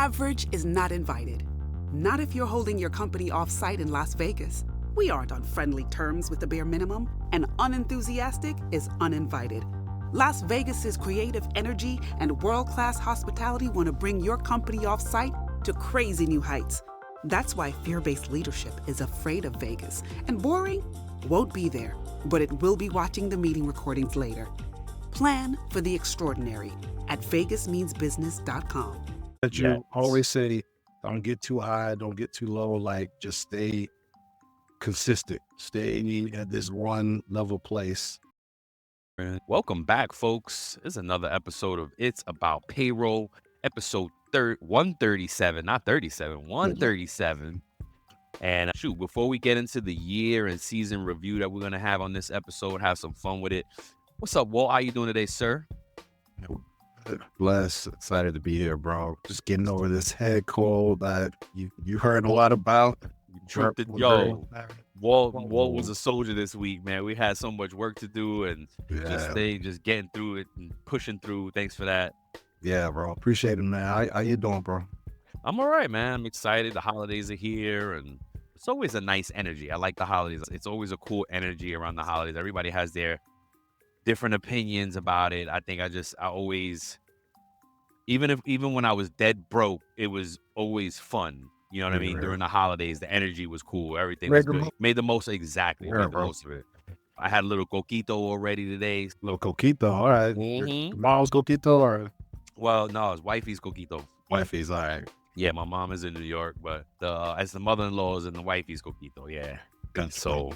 Average is not invited. Not if you're holding your company off-site in Las Vegas. We aren't on friendly terms with the bare minimum, and unenthusiastic is uninvited. Las Vegas's creative energy and world-class hospitality want to bring your company off-site to crazy new heights. That's why fear-based leadership is afraid of Vegas, and boring won't be there, but it will be watching the meeting recordings later. Plan for the extraordinary at vegasmeansbusiness.com. That you always say, don't get too high, don't get too low, like just stay consistent, stay at this one level place. Welcome back, folks. This is another episode of It's About Payroll, episode 137, not 37, 137. And shoot, before we get into the year and season review that we're going to have on this episode, have some fun with it. What's up, Walt? How you doing today, sir? Blessed, excited to be here, bro. Just getting over this head cold that you heard a lot about. Walt was a soldier this week, man. We had so much work to do and just getting through it and pushing through. Thanks for that. Yeah, bro. Appreciate it, man. How you doing, bro? I'm all right, man. I'm excited. The holidays are here and it's always a nice energy. I like the holidays. It's always a cool energy around the holidays. Everybody has their different opinions about it. I think I always, even when I was dead broke, it was always fun. You know what I mean? During the holidays, the energy was cool. Everything was good. Made the most, exactly. Made the most of it. I had a little coquito already today. Little coquito, all right. Mom's coquito, or? Well, no, it's wifey's coquito. Wifey's, all right. Yeah, my mom is in New York, but as the mother-in-law is in the wifey's coquito, yeah. So,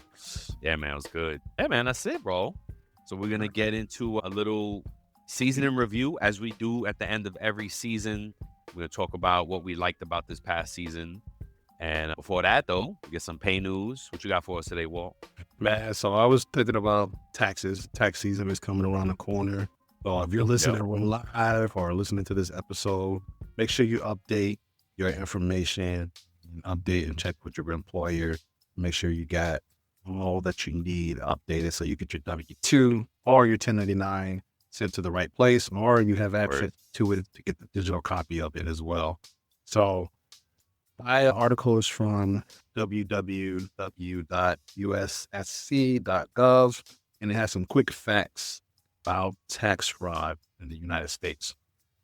yeah, man, it was good. Yeah, man, that's it, bro. So we're going to get into a little season in review as we do at the end of every season. We're going to talk about what we liked about this past season. And before that, though, we get some pay news. What you got for us today, Walt? Man, so I was thinking about taxes. Tax season is coming around the corner. So if you're listening live or listening to this episode, make sure you update your information, update and check with your employer. Make sure you got all that you need updated so you get your W-2 or your 1099 sent to the right place, or you have access to it to get the digital copy of it as well. So my article is from www.ussc.gov, and it has some quick facts about tax fraud in the United States.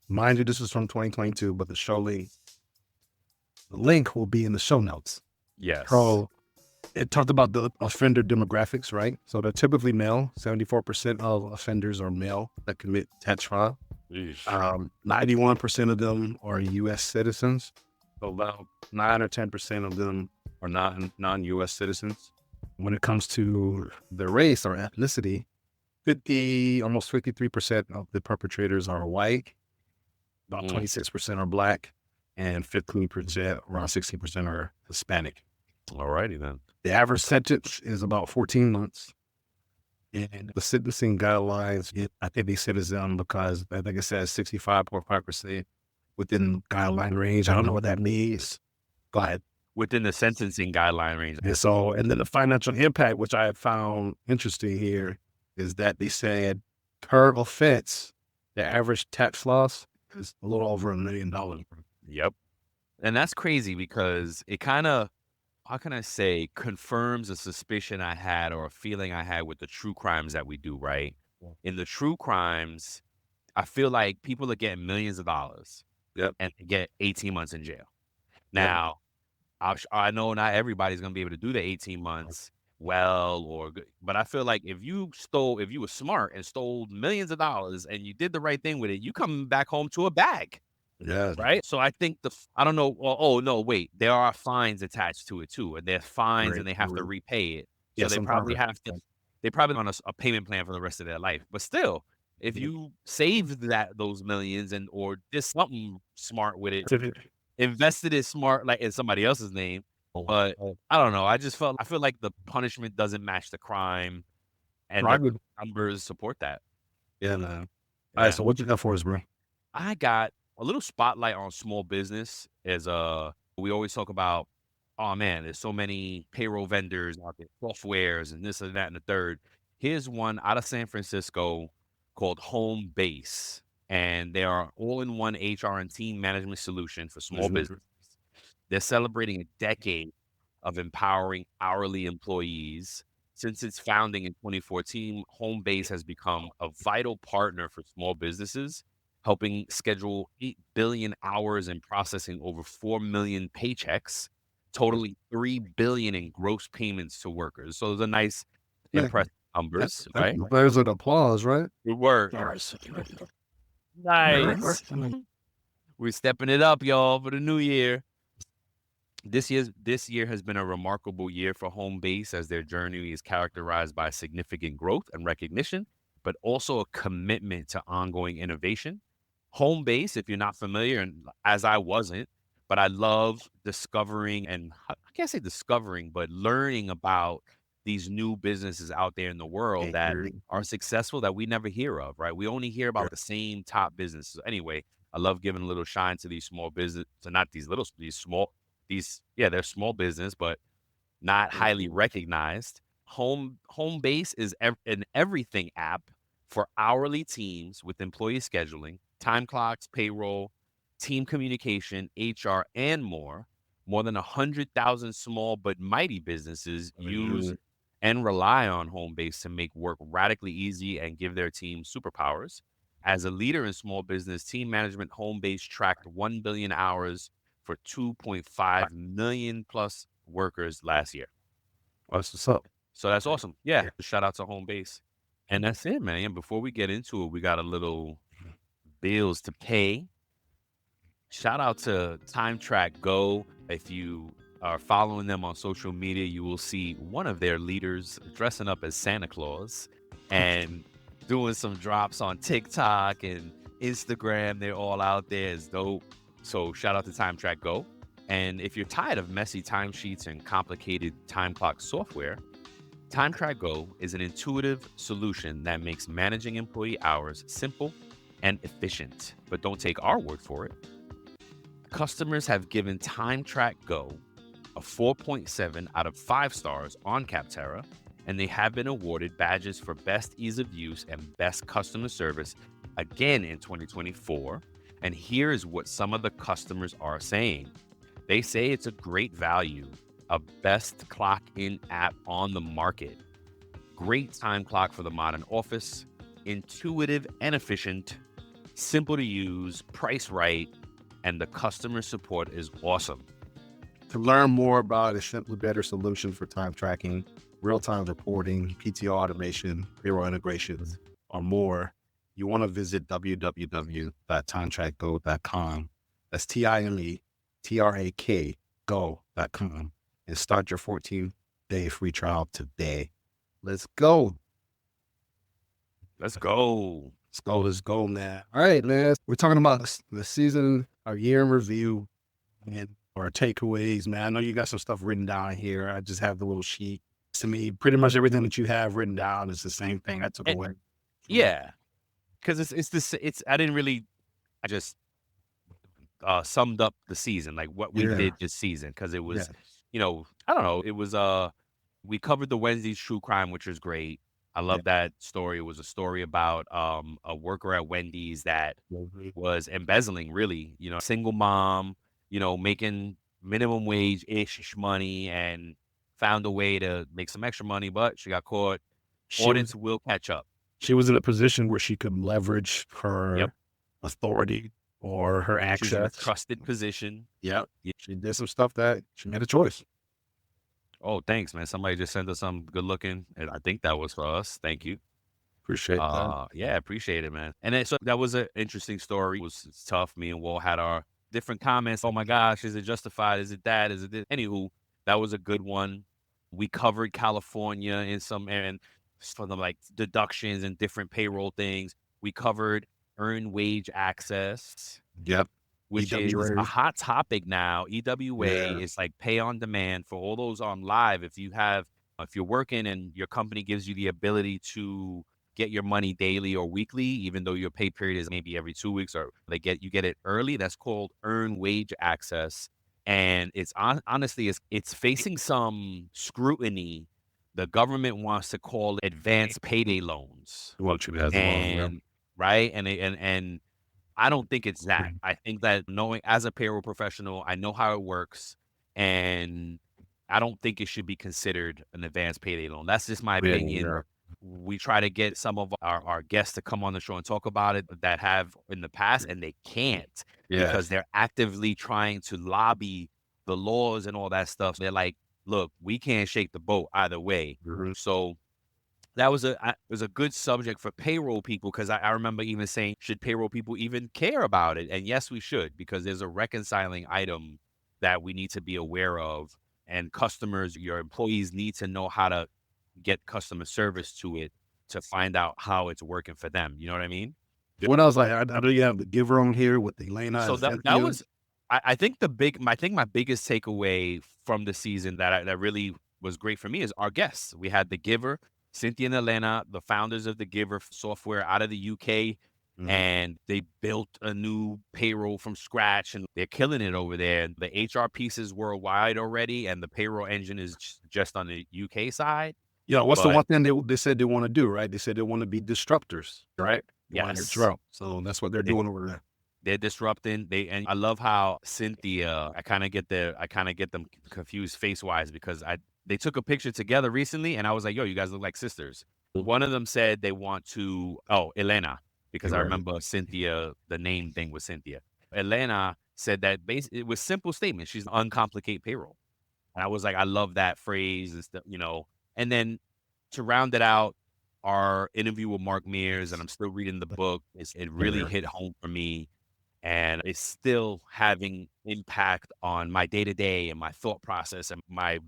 Mind you, this is from 2022, but the link will be in the show notes. Yes. So it talked about the offender demographics, right? So they're typically male. 74% of offenders are male that commit tax fraud. 91% of them are U.S. citizens. So about 9 or 10% of them are non-U.S. citizens. When it comes to the race or ethnicity, almost 53% of the perpetrators are white. About 26% are black, and 15%, around 16% are Hispanic. All righty then. The average sentence is about 14 months. And the sentencing guidelines, I think they set it down because I think it says 65.5% within guideline range. I don't know what that means. Go ahead. Within the sentencing guideline range. And then the financial impact, which I found interesting here, is that they said per offense, the average tax loss is a little over $1 million. Yep. And that's crazy because it kind of, how can I say, confirms a suspicion I had or a feeling I had with the true crimes that we do, right? In the true crimes, I feel like people are getting millions of dollars and get 18 months in jail. Now, I know not everybody's going to be able to do the 18 months but I feel like if you were smart and stole millions of dollars and you did the right thing with it, you come back home to a bag. Yeah. Right. So I think I don't know. Oh, no, wait. There are fines attached to it, too. And there's fines and they have to repay it. So they probably on a payment plan for the rest of their life. But still, if you saved those millions or did something smart with it, invested it smart, like in somebody else's name. But I don't know. I feel like the punishment doesn't match the crime. And the numbers support that. Yeah, man. All right. So what you got for us, bro? I got a little spotlight on small business. We always talk about, oh man, there's so many payroll vendors out there, softwares and this and that and the third. Here's one out of San Francisco called Homebase. and they are all-in-one HR and team management solution for small business. They're celebrating a decade of empowering hourly employees. Since its founding in 2014, Homebase has become a vital partner for small businesses, helping schedule 8 billion hours and processing over 4 million paychecks, totaling 3 billion in gross payments to workers. So those are nice, impressive numbers, right? There's an applause, right? Good work. Nice. We're stepping it up, y'all, for the new year. This year has been a remarkable year for Homebase, as their journey is characterized by significant growth and recognition, but also a commitment to ongoing innovation. Homebase, if you're not familiar, and as I wasn't, but I love discovering, and I can't say discovering, but learning about these new businesses out there in the world that are successful that we never hear of, right? We only hear about the same top businesses. Anyway, I love giving a little shine to these small business, so not these little, they're small business, but not highly recognized. Homebase is an everything app for hourly teams with employee scheduling, time clocks, payroll, team communication, HR, and more. More than 100,000 small but mighty businesses use and rely on Homebase to make work radically easy and give their team superpowers. As a leader in small business team management, Homebase tracked 1 billion hours for 2.5 million plus workers last year. That's what's up. So that's awesome. Yeah. Shout out to Homebase. And that's it, man. And before we get into it, we got a little bills to pay. Shout out to TimeTrack Go. If you are following them on social media, you will see one of their leaders dressing up as Santa Claus and doing some drops on TikTok and Instagram. They're all out there. It's dope. So shout out to TimeTrack Go. And if you're tired of messy timesheets and complicated time clock software, TimeTrack Go is an intuitive solution that makes managing employee hours simple and efficient. But don't take our word for it. Customers have given TimeTrack Go a 4.7 out of 5 stars on Capterra, and they have been awarded badges for best ease of use and best customer service again in 2024. And here is what some of the customers are saying. They say it's a great value, a best clock-in app on the market, great time clock for the modern office, intuitive and efficient, simple to use, price right, and the customer support is awesome. To learn more about a simply better solution for time tracking, real-time reporting, PTO automation, payroll integrations, or more, you want to visit www.timetrackgo.com. That's TimeTrack go.com and start your 14-day free trial today. Let's go. Let's go. Let's go, man. All right, man. We're talking about the season, our year in review, and our takeaways, man. I know you got some stuff written down here. I just have the little sheet. To me, pretty much everything that you have written down is the same thing I took away. Yeah. Because I just summed up the season, like what we did this season. Because it was, I don't know. It was, we covered the Wednesday's true crime, which was great. I love that story. It was a story about a worker at Wendy's that was embezzling, really, single mom, making minimum wage-ish money and found a way to make some extra money, but she got caught. Audience will catch up. She was in a position where she could leverage her authority or her access. She's in a trusted position. Yep. She did some stuff that she made a choice. Oh, thanks, man. Somebody just sent us some good looking, and I think that was for us. Thank you. Appreciate that. Yeah, appreciate it, man. And so that was an interesting story. It was tough. Me and Will had our different comments. Oh my gosh, is it justified? Is it that? Is it this? Anywho, that was a good one. We covered California in some, and for the like deductions and different payroll things. We covered earned wage access. Yep. Which EWA. is a hot topic now. EWA is like pay on demand for all those on live. If you're working and your company gives you the ability to get your money daily or weekly, even though your pay period is maybe every 2 weeks, or you get it early, that's called earned wage access. And it's honestly, it's facing some scrutiny. The government wants to call it advanced payday loans. Right? And I don't think it's that. I think that knowing as a payroll professional, I know how it works, and I don't think it should be considered an advanced payday loan. That's just my Yeah, opinion. yeah. We try to get some of our guests to come on the show and talk about it that have in the past, and they can't because Yes. they're actively trying to lobby the laws and all that stuff. They're like, look, we can't shake the boat either way. Mhm. So that was it was a good subject for payroll people because I remember even saying, should payroll people even care about it? And yes, we should, because there's a reconciling item that we need to be aware of. And customers, your employees need to know how to get customer service to it to find out how it's working for them. You know what I mean? What else? Like, I know you have the giver on here with Elena So and that Cynthia. was, I think I think my biggest takeaway from the season that really was great for me is our guests. We had the Giver, Cynthia and Elena, the founders of the Giver software out of the UK, Mhm. and they built a new payroll from scratch, and they're killing it over there. The HR piece is worldwide already, and the payroll engine is just on the UK side. You know, what's the But one thing they said they want to do, right? They said they want to be disruptors, right? They want to yes, disrupt. So that's what they're doing over there. they're disrupting. And I love how Cynthia, I kind of get them confused face wise because they took a picture together recently and I was like, yo, you guys look like sisters. One of them said they want to, Elena, because I Right. remember Cynthia, the name thing was Cynthia. Elena said that it was simple statement. She's uncomplicate payroll. And I was like, I love that phrase and stuff, and then to round it out, our interview with Mark Mears, and I'm still reading the book. It really Yeah. hit home for me and it's still having impact on my day to day and my thought process and my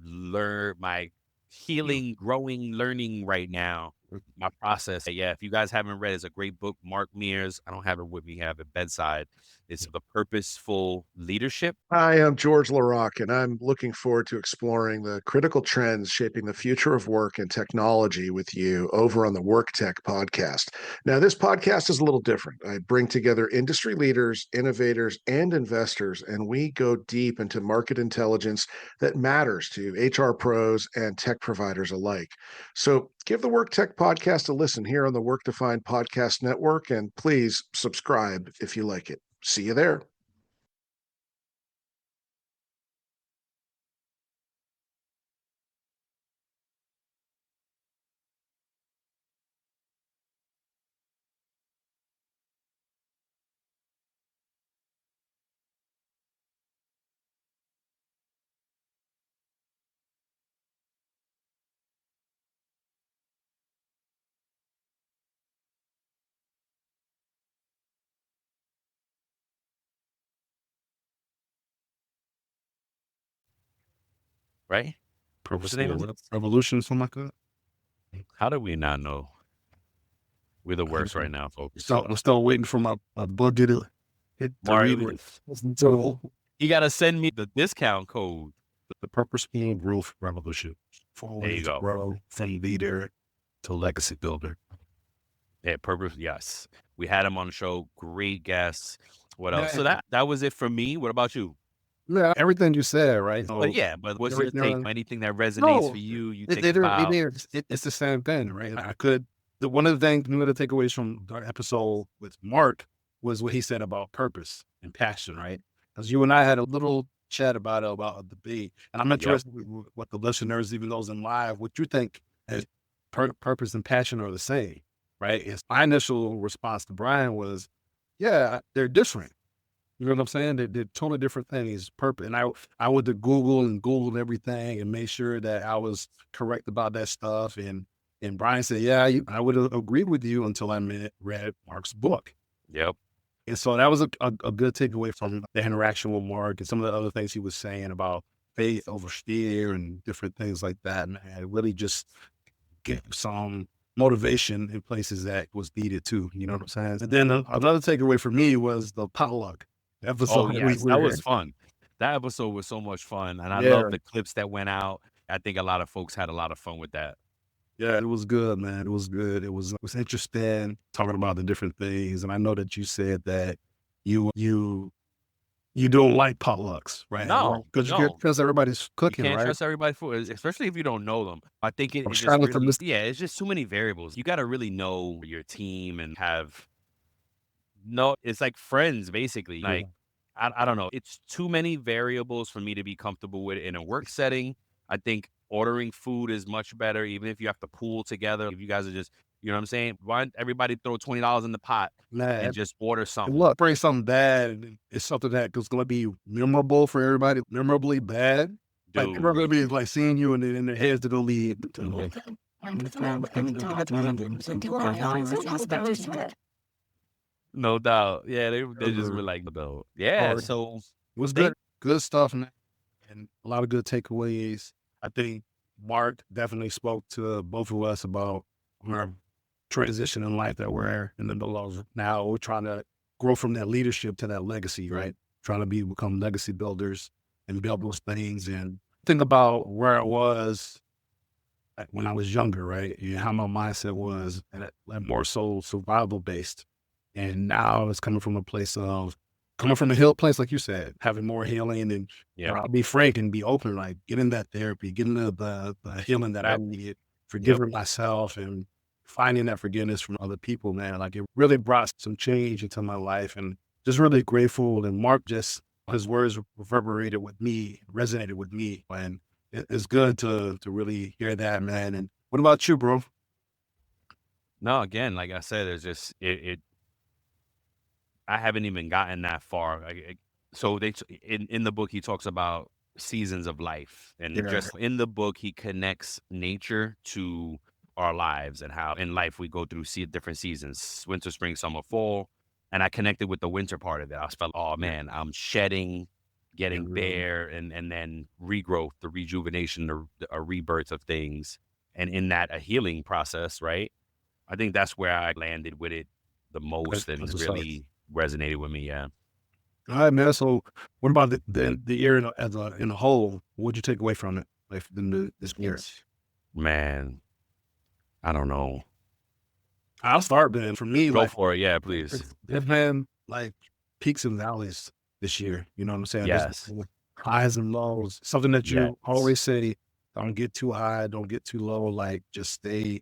healing, growing, learning right now. My process. Yeah, if you guys haven't read, it's a great book, Mark Mears. I don't have it with me, I have it bedside. It's The Purposeful Leadership. Hi, I'm George LaRocque, and I'm looking forward to exploring the critical trends shaping the future of work and technology with you over on the Work Tech podcast. Now, this podcast is a little different. I bring together industry leaders, innovators, and investors, and we go deep into market intelligence that matters to HR pros and tech providers alike. So give the Work Tech podcast a listen here on the Work Defined Podcast Network, and please subscribe if you like it. See you there. Right? What's the name of it? Revolution, something like that. How do we not know? We're the worst right now, folks. I'm still waiting for my budget to hit the Mario, read. So you got to send me the discount code. the purposeful growth revolution. There Forward you to go. grow from leader to legacy builder. Yeah, purpose. Yes, we had him on the show. Great guests. What else? Yeah. So that was it for me. What about you? Yeah, everything you said, right? But yeah, but what's your everything- take? Anything that resonates No, for you? You It- think it- about? it's the same thing, right? One of the things, one of the takeaways from our episode with Mark was what he said about purpose and passion, right? Because you and I had a little chat about a debate, and I'm interested with what the listeners, even those in live, what you think as purpose and passion are the same, right? My initial response to Brian was, yeah, they're different. You know what I'm saying? They're totally different things. Purpose, and I went to Google and Googled everything and made sure that I was correct about that stuff. And Brian said, "Yeah, I would agree with you until I read Mark's book." Yep. And so that was a good takeaway from the interaction with Mark and some of the other things he was saying about faith over fear and different things like that. And it really just gave some motivation in places that was needed too. You know what I'm saying? And then another takeaway for me was the potluck episode. Oh yes, that was fun. That episode was so much fun, and I love the clips that went out. I think a lot of folks had a lot of fun with that. Yeah, it was good, man. It was good. It was interesting talking about the different things. And I know that you said that you don't like potlucks, right? No, Because you no. can't trust everybody's You cooking, can't right? trust everybody's food, especially if you don't know them. I think I'm just trying to yeah, it's just too many variables. You got to really know your team and have No, it's like friends, basically. Like, I don't know. It's too many variables for me to be comfortable with in a work setting. I think ordering food is much better, even if you have to pool together. If you guys are just, you know what I'm saying? Why don't everybody throw $20 in the pot and just order something? Look, bring something bad. It's something that is going to be memorable for everybody, memorably bad. Like, people are Dude, going to be like seeing you and in their heads to go leave. no doubt. Yeah, they just were like, though. Yeah, so It was they, good stuff, man, and a lot of good takeaways. I think Mark definitely spoke to both of us about our transition in life that we're in the middle of now. We're trying to grow from that leadership to that legacy, right? Trying to become legacy builders and build those things. And think about where I was when I was younger, right? And how my mindset was, and like more so survival based. And now it's coming from a place of coming from a healed place, like you said, having more healing and I'll be frank and be open, like getting that therapy, getting the healing that I needed, forgiving myself and finding that forgiveness from other people, man. Like it really brought some change into my life and just really grateful. And Mark his words reverberated with me, resonated with me. And it's good to really hear that, man. And what about you, bro? no, again, like I said, it's just, I haven't even gotten that far. So in the book, he talks about seasons of life, and just in the book, he connects nature to our lives and how in life we go through different seasons: winter, spring, summer, fall. And I connected with the winter part of it. I felt, oh man, I'm shedding, getting bare, and then regrowth, the rejuvenation, a rebirth of things, and in that a healing process, right? I think that's where I landed with it the most, and it really resonated with me. Yeah. All right, man. So, what about the year in a whole? What'd you take away from it, like this year? Man, I don't know. I'll start, man. For me, Go for it. Yeah, please. There's been like peaks and valleys this year. You know what I'm saying? Yes. There's highs and lows. Something that you always say: don't get too high, don't get too low. Like just stay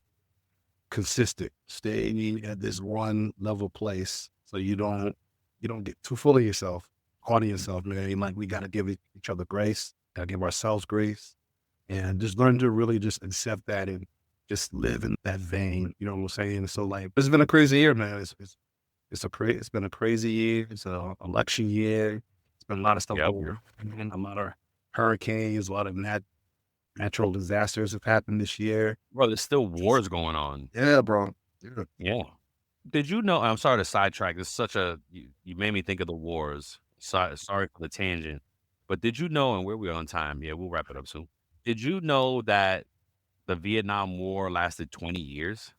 consistent. Stay at this one level place, so you don't get too full of yourself, hard on yourself, man. Like we got to give each other grace, got to give ourselves grace, and just learn to really just accept that and just live in that vein. You know what I'm saying? So like, it's been a crazy year, man. It's been a crazy year. It's an election year. It's been a lot of stuff going on. A lot of hurricanes, a lot of natural disasters have happened this year. Bro, there's still wars going on. Yeah, bro. Yeah. Did you know? I'm sorry to sidetrack. This is such a you made me think of the wars. Sorry for the tangent, but did you know? And where we on time? Yeah, we'll wrap it up soon. Did you know that the Vietnam War lasted 20 years?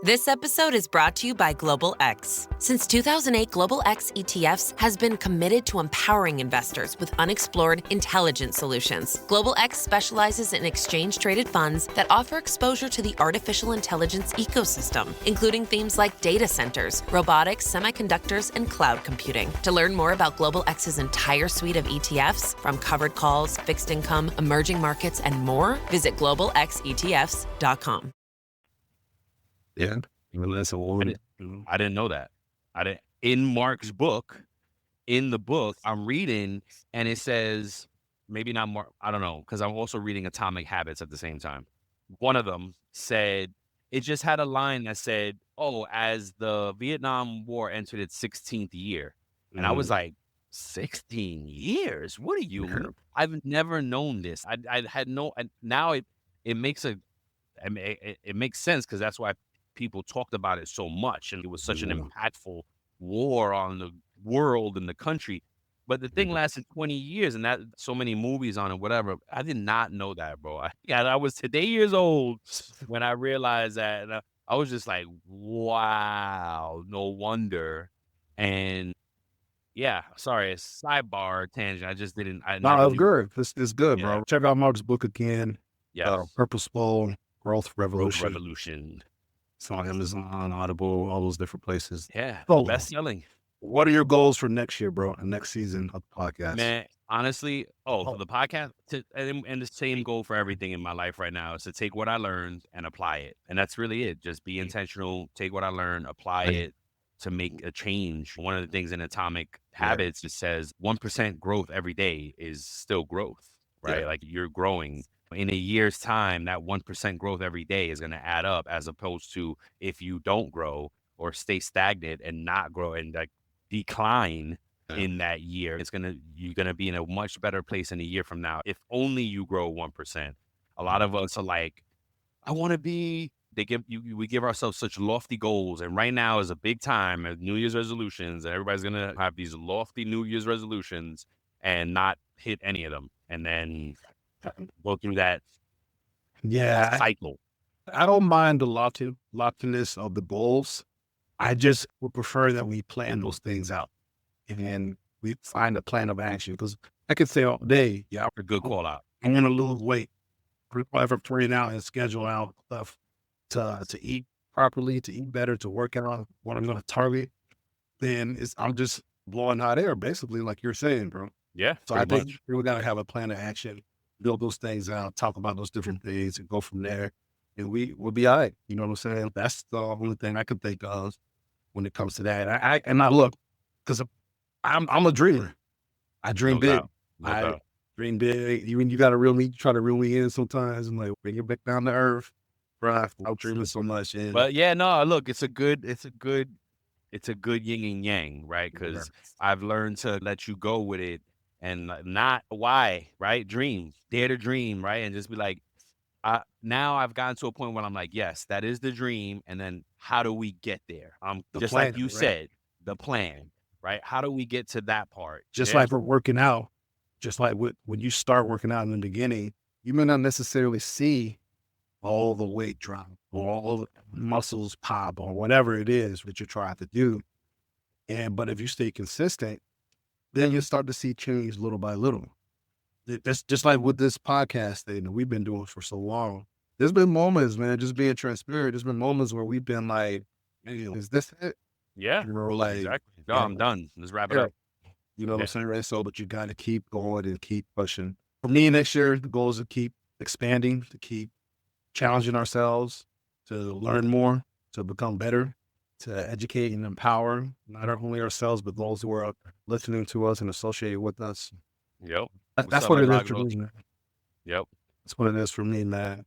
This episode is brought to you by Global X. Since 2008, Global X ETFs has been committed to empowering investors with unexplored, intelligent solutions. Global X specializes in exchange-traded funds that offer exposure to the artificial intelligence ecosystem, including themes like data centers, robotics, semiconductors, and cloud computing. To learn more about Global X's entire suite of ETFs, from covered calls, fixed income, emerging markets, and more, visit globalxetfs.com. Yeah, that's a woman. I didn't know that. In Mark's book, in the book, I'm reading, and it says, maybe not Mark, I don't know, because I'm also reading Atomic Habits at the same time. One of them said, it just had a line that said, oh, as the Vietnam War entered its 16th year. And I was like, 16 years? What are you? I've never known this. I had no, and now it makes it makes sense, because that's why people talked about it so much, and it was such an impactful war on the world and the country. But the thing lasted 20 years, and that so many movies on it, whatever. I did not know that, bro. I was today years old when I realized that. And I was just like, wow, no wonder. And yeah, sorry, it's sidebar tangent. I just didn't. No, it's good. It's good, bro. Check out Mark's book again. Yeah, Purposeful Growth Revolution. Growth Revolution. It's on Amazon, Audible, all those different places. Yeah, best selling. What are your goals for next year, bro? And next season of the podcast? Man, honestly, for the podcast, and the same goal for everything in my life right now is to take what I learned and apply it. And that's really it. Just be intentional, take what I learned, apply it, to make a change. One of the things in Atomic Habits, it says 1% growth every day is still growth, right? Yeah. Like you're growing. In a year's time, that 1% growth every day is going to add up, as opposed to if you don't grow or stay stagnant and not grow and like decline in that year, you're gonna be in a much better place in a year from now if only you grow 1%. A lot of us are like, I want to be. We give ourselves such lofty goals, and right now is a big time of New Year's resolutions, and everybody's gonna have these lofty New Year's resolutions and not hit any of them, and then go through that Yeah. cycle. I don't mind the loftiness of the goals. I just would prefer that we plan those things out and we find a plan of action. Because I could say all day, yeah, A good call out. I'm going to lose weight. Ever plan out and schedule out stuff to eat properly, to eat better, to work out what I'm going to target, then I'm just blowing hot air, basically, like you're saying, bro. Yeah. So I think we got to have a plan of action, build those things out, talk about those different things, and go from there. And we'll be all right. You know what I'm saying? That's the only thing I could think of when it comes to that. I look, because I'm a dreamer. I dream No big. doubt. No I doubt. dream big. Even you got to reel me, try to reel me in sometimes. I'm like, bring it back down to earth, bro. I'm dreaming so much. And But yeah, no, look, it's a good yin and yang, right? Because I've learned to let you go with it and not why, right? Dream, dare to dream, right? And just be like, now I've gotten to a point where I'm like, yes, that is the dream. And then how do we get there? The Just plan, like you right? said, the plan, right? How do we get to that part? Just like we're working out, just like when you start working out in the beginning, you may not necessarily see all the weight drop or all the muscles pop or whatever it is that you're trying to do. But if you stay consistent, then you start to see change little by little. That's just like with this podcast thing that we've been doing for so long. There's been moments, man, just being transparent. There's been moments where we've been like, hey, is this it? Yeah, And we're like, exactly. No, I'm done. Let's wrap it up. You know what I'm saying, right? So, but you got to keep going and keep pushing. For me, next year, the goal is to keep expanding, to keep challenging ourselves, to learn more, to become better, to educate and empower not only ourselves, but those who are listening to us and associated with us. Yep. That's what it is for me, man. Yep. That's what it is for me, man.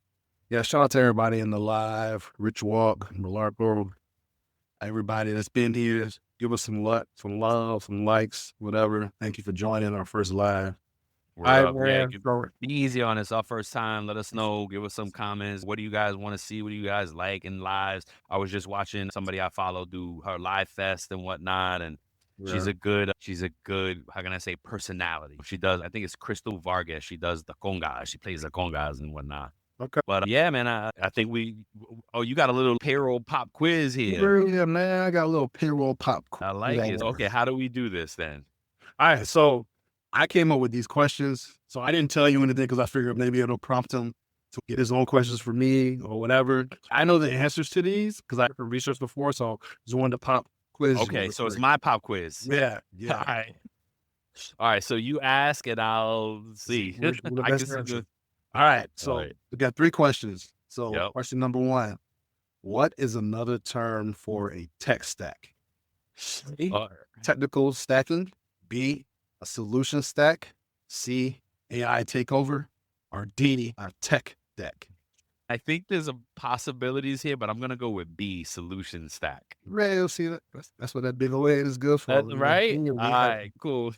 Yeah, shout out to everybody in the live, Rich Walk, Malarco, everybody that's been here. Give us some love, some likes, whatever. Thank you for joining our first live. Yeah, be easy on us. Our first time. Let us know. Give us some comments. What do you guys want to see? What do you guys like in lives? I was just watching somebody I follow do her live fest and whatnot, and she's a good, how can I say, personality. She does, I think it's Crystal Vargas. She does the congas. She plays the congas and whatnot. Okay. But yeah, man, I think you got a little payroll pop quiz here. Yeah, man, I got a little payroll pop quiz. I like it. Okay, how do we do this then? All right, so I came up with these questions. So I didn't tell you anything because I figured maybe it'll prompt him to get his own questions for me or whatever. I know the answers to these because I've researched before. So just wanted to pop quiz. Okay, so it's my pop quiz. Yeah. All right. So you ask and I'll see. All right. So we got 3 questions. So question number 1, what is another term for a tech stack? Technical stacking. B, a solution stack. C, AI takeover. Or D, a tech deck. I think there's a possibilities here, but I'm gonna go with B, solution stack. Right, see that? That's what that big old head is good for. Right? All right, cool.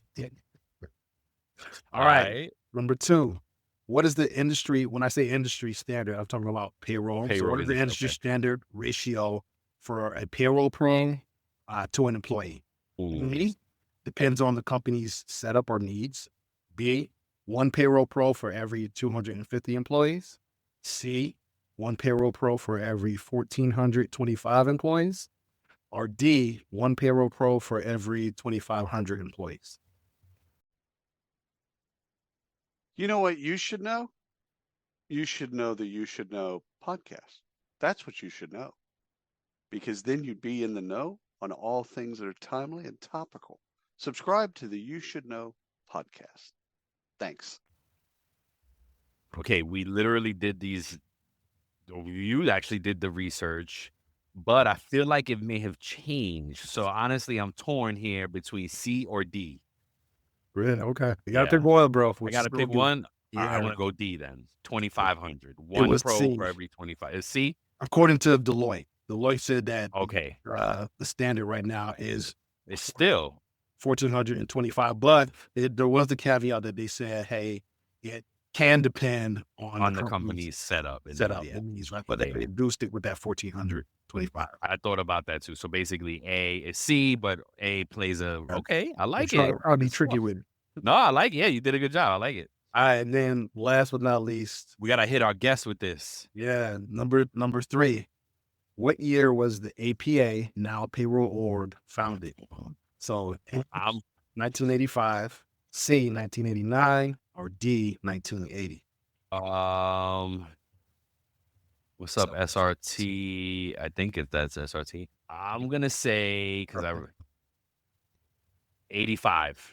All right. Number 2, what is the industry? When I say industry standard, I'm talking about payroll. So what is the industry standard ratio for a payroll pro to an employee? A, depends on the company's setup or needs. B, 1 payroll pro for every 250 employees. C, 1 payroll pro for every 1,425 employees. Or D, 1 payroll pro for every 2,500 employees. You know what you should know? You should know the You Should Know podcast. That's what you should know. Because then you'd be in the know on all things that are timely and topical. Subscribe to the You Should Know podcast. Thanks. Okay, we literally did these. You actually did the research. but I feel like it may have changed. So honestly, I'm torn here between C or D. Really? Okay. You gotta pick one, bro. I gotta pick one. Yeah. I'm gonna go D then. 2,500. It One was pro C. for every 25. Is C? According to Deloitte. Deloitte said that Okay. the standard right now is It's still 1,425, but there was the caveat that they said, hey, it can depend on the company's setup. And setup. yeah. Right? But they do stick with that 1,425. I thought about that too. So basically, A is C, but A plays a okay. I like it. I'll be tricky with it. No, I like it. Yeah, you did a good job. I like it. All right, and then last but not least, We gotta hit our guess with this. yeah, number 3. What year was the APA, now Payroll Org, founded? So, I'm 1985, C, 1989, or D, 1980? What's up, SRT? I think if that's SRT. I'm gonna say because 85.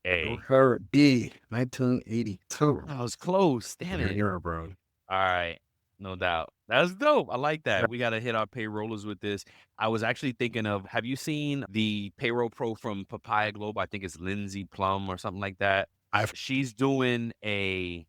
A. Her B, 1982. I was close. Damn it. You're bro. All right. No doubt. That's dope. I like that. We got to hit our payrollers with this. I was actually thinking of, have you seen the payroll pro from Papaya Global? I think it's Lindsay Plum or something like that. She's doing she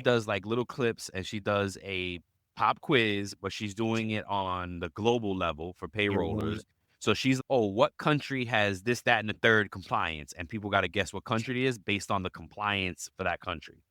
does like little clips and she does a pop quiz, but she's doing it on the global level for payrollers. So she's, what country has this, that, and the third compliance? And people got to guess what country it is based on the compliance for that country.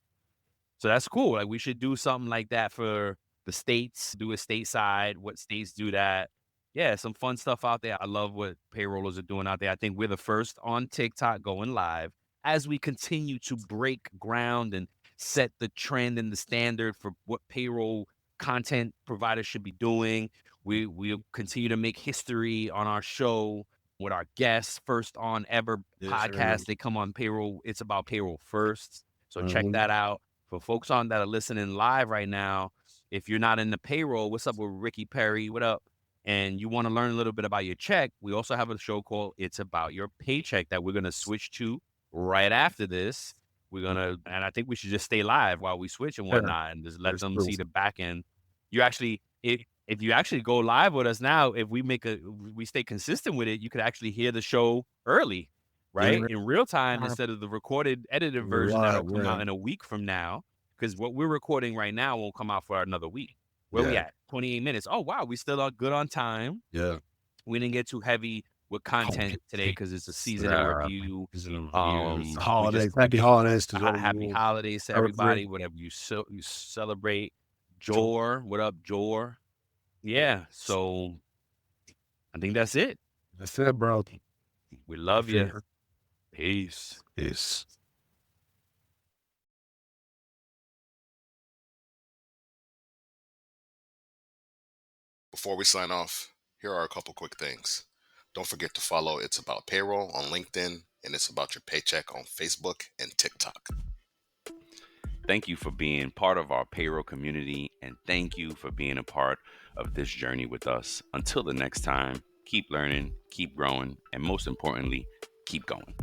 So that's cool. Like we should do something like that for the states, do it stateside, what states do that. Yeah, some fun stuff out there. I love what payrollers are doing out there. I think we're the first on TikTok going live as we continue to break ground and set the trend and the standard for what payroll content providers should be doing. We'll continue to make history on our show with our guests, first on ever podcast. They come on payroll. It's about payroll first. So check that out. For folks that are listening live right now, if you're not in the payroll, what's up with Ricky Perry? What up? And you want to learn a little bit about your check, we also have a show called It's About Your Paycheck that we're going to switch to right after this. And I think we should just stay live while we switch and whatnot and just let them see the back end. You actually, if you actually go live with us now, if we stay consistent with it, you could actually hear the show early. Right? In real time instead of the recorded, edited version that'll come out in a week from now. Because what we're recording right now won't come out for another week. Where we at? 28 minutes. Oh, wow. We still are good on time. Yeah. We didn't get too heavy with content today because it's a season in review. Holidays. Happy holidays to happy holidays to everybody, whatever you celebrate. Jor, what up, Jor? Yeah. So I think that's it. That's it, bro. We love you. Peace. Peace. Before we sign off, here are a couple quick things. Don't forget to follow It's About Payroll on LinkedIn and It's About Your Paycheck on Facebook and TikTok. Thank you for being part of our payroll community, and thank you for being a part of this journey with us. Until the next time, keep learning, keep growing, and most importantly, keep going.